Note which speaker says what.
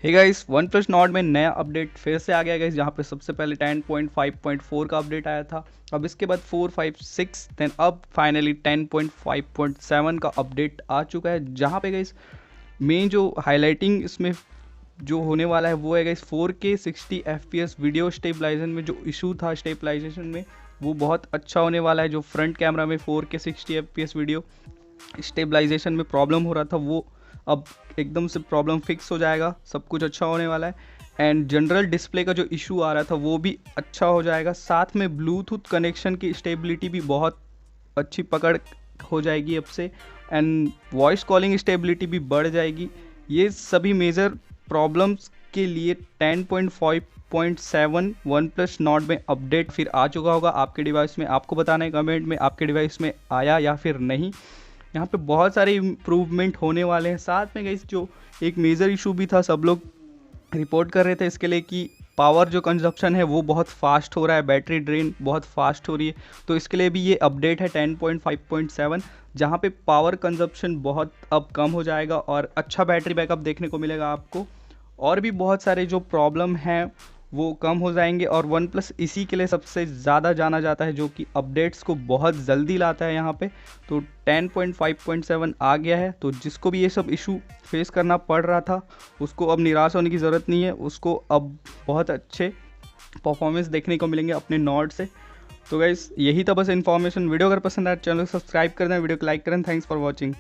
Speaker 1: हे guys, OnePlus Nord में नया update फिर से आ गया गाइस, जहाँ पे सबसे पहले 10.5.4 का अपडेट आया था। अब इसके बाद 4, 5, 6 देन अब फाइनली 10.5.7 का अपडेट आ चुका है, जहाँ पे गाइस मेन जो हाईलाइटिंग इसमें जो होने वाला है वो है guys 4K 60 FPS video stabilization में जो इशू था स्टेबलाइजेशन में, वो बहुत अच्छा होने वाला है। जो फ्रंट कैमरा में 4K 60 FPS वीडियो स्टेबलाइजेशन में प्रॉब्लम हो रहा था वो अब एकदम से प्रॉब्लम फिक्स हो जाएगा, सब कुछ अच्छा होने वाला है। एंड जनरल डिस्प्ले का जो इशू आ रहा था वो भी अच्छा हो जाएगा। साथ में ब्लूटूथ कनेक्शन की स्टेबिलिटी भी बहुत अच्छी पकड़ हो जाएगी अब से, एंड वॉइस कॉलिंग स्टेबिलिटी भी बढ़ जाएगी। ये सभी मेजर प्रॉब्लम्स के लिए 10.5.7 वन प्लस नॉर्ड में अपडेट फिर आ चुका होगा आपके डिवाइस में। आपको बताना है कमेंट में आपके डिवाइस में आया या फिर नहीं। यहाँ पे बहुत सारे इम्प्रूवमेंट होने वाले हैं। साथ में गाइस जो एक मेजर इशू भी था, सब लोग रिपोर्ट कर रहे थे इसके लिए कि पावर जो कंजप्शन है वो बहुत फास्ट हो रहा है, बैटरी ड्रेन बहुत फास्ट हो रही है। तो इसके लिए भी ये अपडेट है 10.5.7, जहाँ पे पावर कंजप्शन बहुत अब कम हो जाएगा और अच्छा बैटरी बैकअप देखने को मिलेगा आपको। और भी बहुत सारे जो प्रॉब्लम हैं वो कम हो जाएंगे, और वन प्लस इसी के लिए सबसे ज़्यादा जाना जाता है, जो कि अपडेट्स को बहुत जल्दी लाता है यहाँ पे। तो 10.5.7 आ गया है, तो जिसको भी ये सब इशू फेस करना पड़ रहा था उसको अब निराश होने की ज़रूरत नहीं है। उसको अब बहुत अच्छे परफॉर्मेंस देखने को मिलेंगे अपने नॉर्ड से। तो गाइस यही था बस इन्फॉर्मेशन। वीडियो अगर पसंद आए चैनल को सब्सक्राइब कर दें, वीडियो को लाइक करें। Thanks for watching.